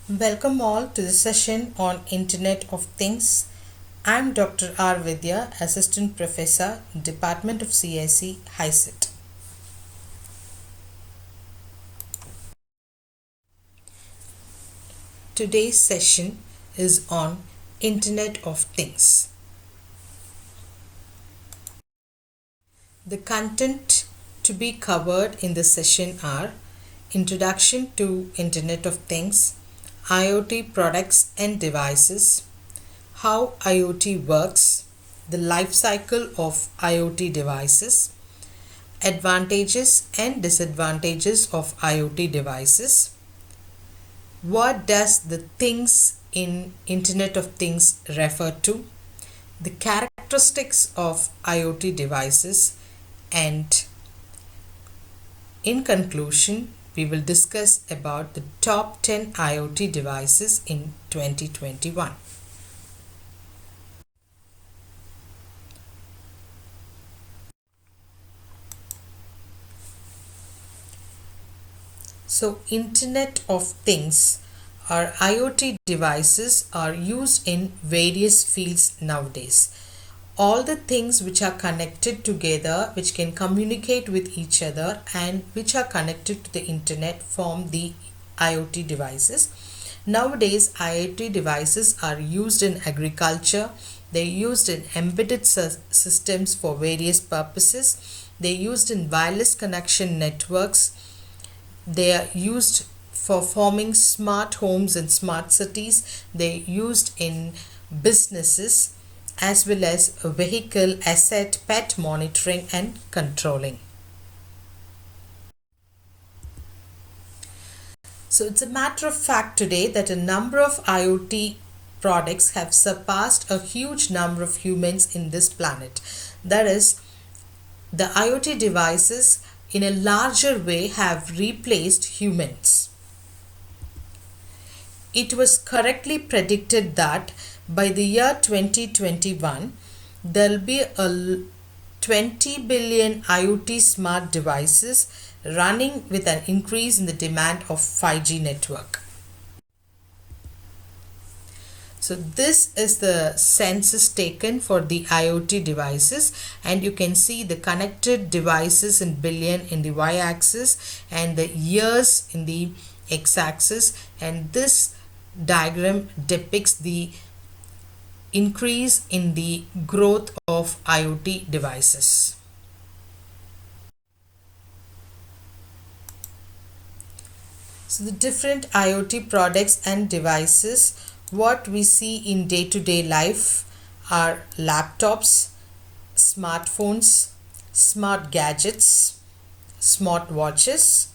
Welcome all to the session on Internet of Things. I'm Dr. R. Vidya, Assistant Professor, Department of CIC, HISET. Today's session is on Internet of Things. The content to be covered in this session are Introduction to Internet of Things, IoT Products and Devices, how IoT works, the life cycle of IoT devices, advantages and disadvantages of IoT devices, what does the things in Internet of Things refer to, the characteristics of IoT devices, and in conclusion, we will discuss about the top 10 IoT devices in 2021. So, Internet of Things or IoT devices are used in various fields nowadays. All the things which are connected together, which can communicate with each other and which are connected to the internet form the IoT devices. Nowadays, IoT devices are used in agriculture. They're used in embedded systems for various purposes. They're used in wireless connection networks. They are used for forming smart homes and smart cities. They're used in businesses as well as vehicle, asset, pet monitoring and controlling. So it's a matter of fact today that a number of IoT products have surpassed a huge number of humans in this planet. That is, the IoT devices in a larger way have replaced humans. It was correctly predicted that by the year 2021, there will be a 20 billion IoT smart devices running with an increase in the demand of 5G network. So this is the census taken for the IoT devices, and you can see the connected devices in billion in the y-axis and the years in the x-axis, and this diagram depicts the increase in the growth of IoT devices. So the different IoT products and devices, what we see in day-to-day life are laptops, smartphones, smart gadgets, smart watches,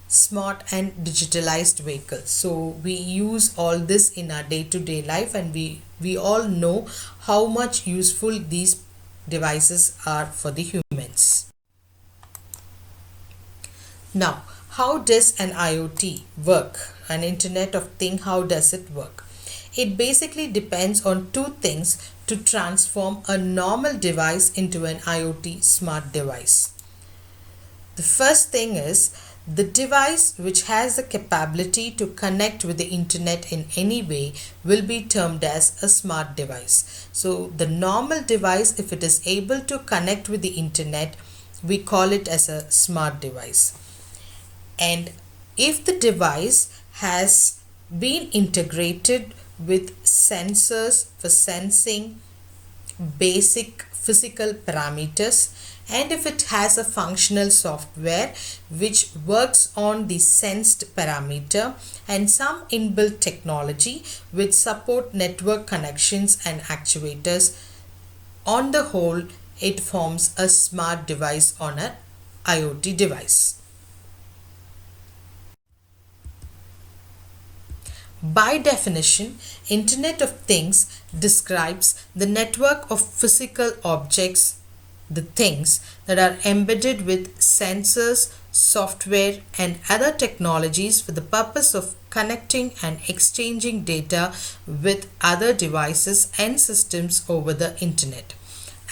smart and digitalized vehicles. So we use all this in our day-to-day life, and we all know how much useful these devices are for the humans. Now, how does an IoT work? An Internet of Things, how does it work? It basically depends on two things to transform a normal device into an IoT smart device. The first thing is the device which has the capability to connect with the internet in any way will be termed as a smart device. So the normal device, if it is able to connect with the internet, we call it as a smart device. And if the device has been integrated with sensors for sensing basic physical parameters, and if it has a functional software which works on the sensed parameter and some inbuilt technology which support network connections and actuators, on the whole it forms a smart device on an IoT device. By definition, Internet of Things describes the network of physical objects, the things that are embedded with sensors, software and other technologies for the purpose of connecting and exchanging data with other devices and systems over the internet.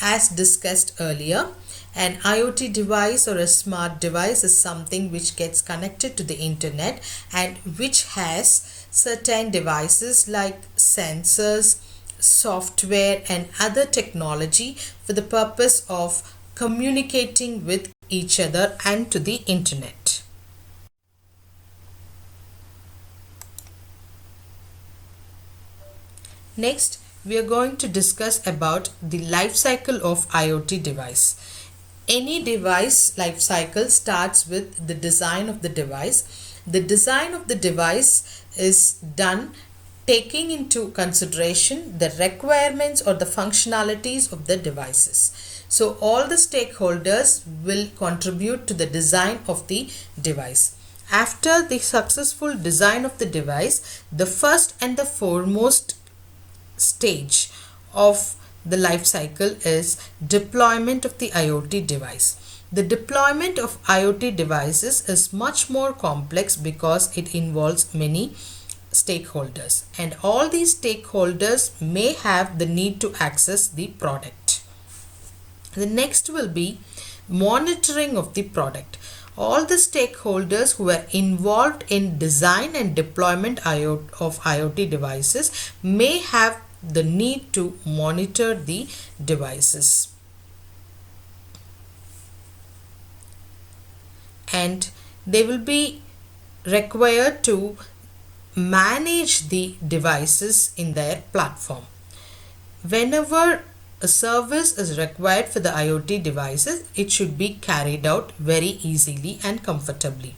As discussed earlier, an IoT device or a smart device is something which gets connected to the internet and which has certain devices like sensors, software and other technology for the purpose of communicating with each other and to the internet. Next, we are going to discuss about the life cycle of IoT device. Any device life cycle starts with the design of the device. The design of the device is done taking into consideration the requirements or the functionalities of the devices. So all the stakeholders will contribute to the design of the device. After the successful design of the device, the first and the foremost stage of the life cycle is deployment of the IoT device. The deployment of IoT devices is much more complex because it involves many stakeholders, and all these stakeholders may have the need to access the product. The next will be monitoring of the product. All the stakeholders who are involved in design and deployment of IoT devices may have the need to monitor the devices, and they will be required to manage the devices in their platform. Whenever a service is required for the IoT devices, it should be carried out very easily and comfortably.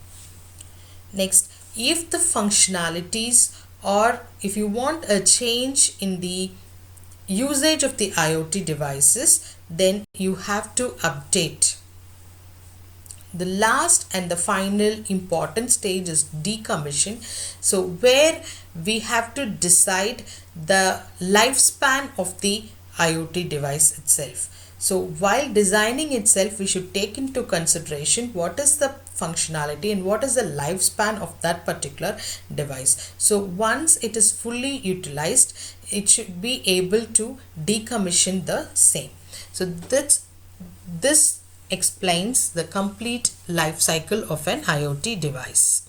Next, if the functionalities or if you want a change in the usage of the IoT devices, then you have to update. The last and the final important stage is decommission. So where we have to decide the lifespan of the IoT device itself. So while designing itself, we should take into consideration what is the functionality and what is the lifespan of that particular device. So once it is fully utilized, it should be able to decommission the same. So this explains the complete life cycle of an IoT device.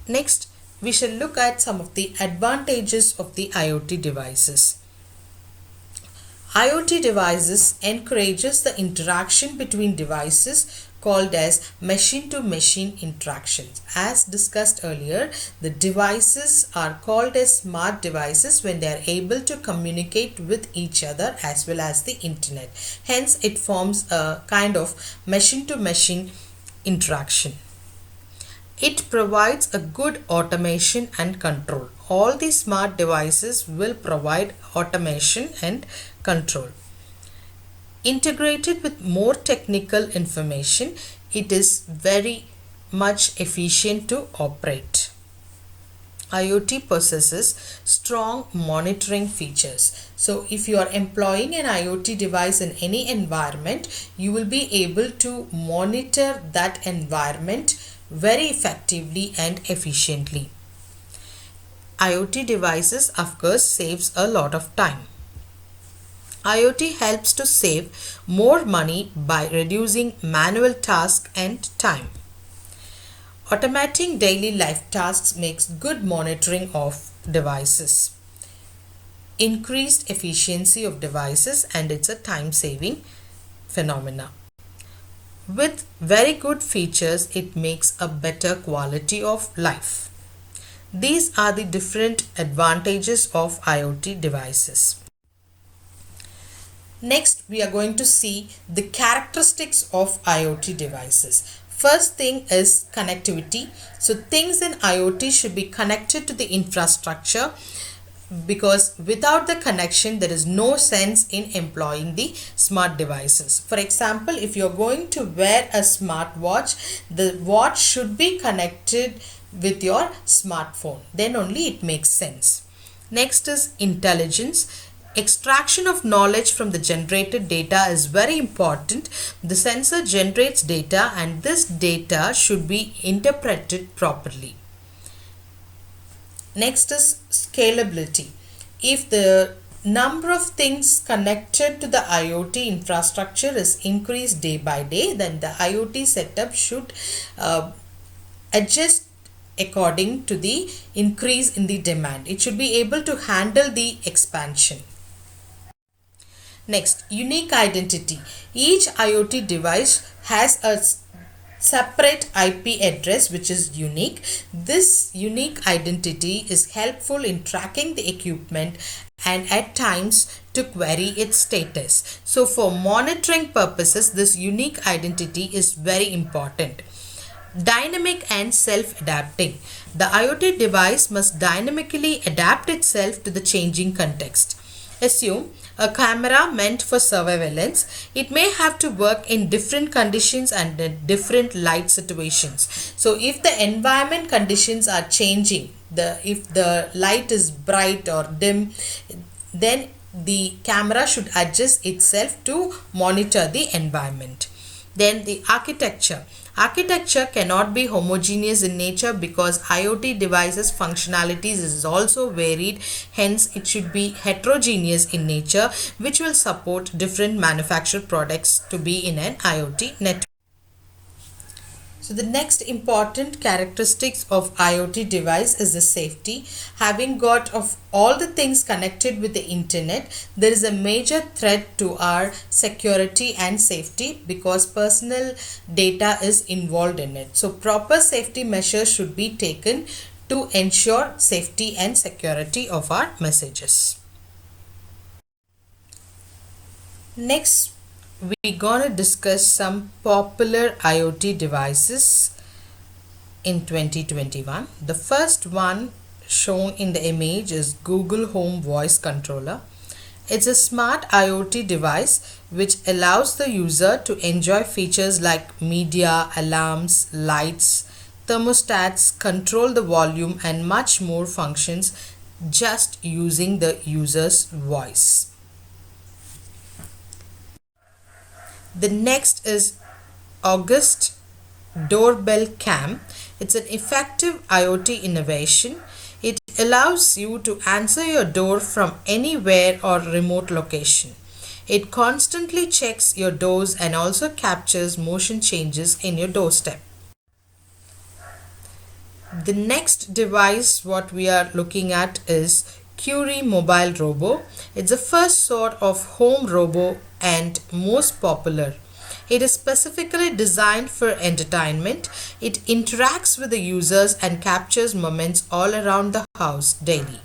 Next, we shall look at some of the advantages of the IoT devices. IoT devices encourages the interaction between devices called as machine-to-machine interactions. As discussed earlier, the devices are called as smart devices when they are able to communicate with each other as well as the internet. Hence, it forms a kind of machine-to-machine interaction. It provides a good automation and control. All these smart devices will provide automation and control. Integrated with more technical information, it is very much efficient to operate. IoT possesses strong monitoring features. So if you are employing an IoT device in any environment, you will be able to monitor that environment very effectively and efficiently. IoT devices, of course, saves a lot of time. IoT helps to save more money by reducing manual tasks and time. Automating daily life tasks makes good monitoring of devices. Increased efficiency of devices, and it's a time-saving phenomena. With very good features, it makes a better quality of life. These are the different advantages of IoT devices. Next, we are going to see the characteristics of IoT devices. First thing is connectivity. So things in IoT should be connected to the infrastructure, because without the connection there is no sense in employing the smart devices. For example, if you're going to wear a smartwatch, the watch should be connected with your smartphone, then only it makes sense. Next is intelligence. Extraction of knowledge from the generated data is very important. The sensor generates data and this data should be interpreted properly. Next is scalability. If the number of things connected to the IoT infrastructure is increased day by day, then the IoT setup should adjust according to the increase in the demand. It should be able to handle the expansion. Next, unique identity. Each IoT device has a separate IP address which is unique. This unique identity is helpful in tracking the equipment and at times to query its status. So for monitoring purposes, this unique identity is very important. Dynamic and self-adapting. The IoT device must dynamically adapt itself to the changing context. Assume a camera meant for surveillance. It may have to work in different conditions and in different light situations. So if the environment conditions are changing, if the light is bright or dim, then the camera should adjust itself to monitor the environment. Then the architecture. Architecture cannot be homogeneous in nature because IoT devices functionalities is also varied. Hence, it should be heterogeneous in nature, which will support different manufactured products to be in an IoT network. So the next important characteristics of IoT device is the safety. Having got of all the things connected with the internet, there is a major threat to our security and safety because personal data is involved in it. So proper safety measures should be taken to ensure safety and security of our messages. Next, we're gonna discuss some popular IoT devices in 2021. The first one shown in the image is Google Home Voice Controller. It's a smart IoT device which allows the user to enjoy features like media, alarms, lights, thermostats, control the volume and much more functions just using the user's voice. The next is August Doorbell Cam. It's an effective IoT innovation. It allows you to answer your door from anywhere or remote location. It constantly checks your doors and also captures motion changes in your doorstep. The next device what we are looking at is Curie Mobile Robo. It's the first sort of home robo and most popular. It is specifically designed for entertainment. It interacts with the users and captures moments all around the house daily.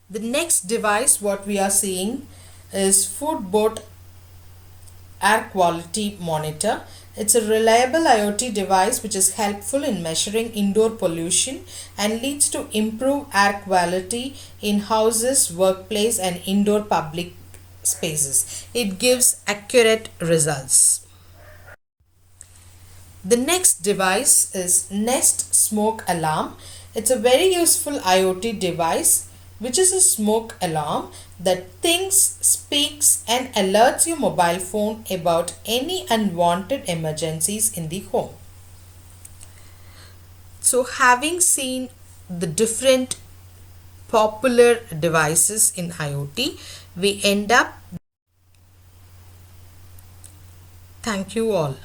The next device what we are seeing is Foodbot Air Quality Monitor. It's a reliable IoT device which is helpful in measuring indoor pollution and leads to improved air quality in houses, workplace and indoor public spaces. It gives accurate results. The next device is Nest Smoke Alarm. It's a very useful IoT device which is a smoke alarm that thinks, speaks and alerts your mobile phone about any unwanted emergencies in the home. So having seen the different popular devices in IoT, we end up. Thank you all.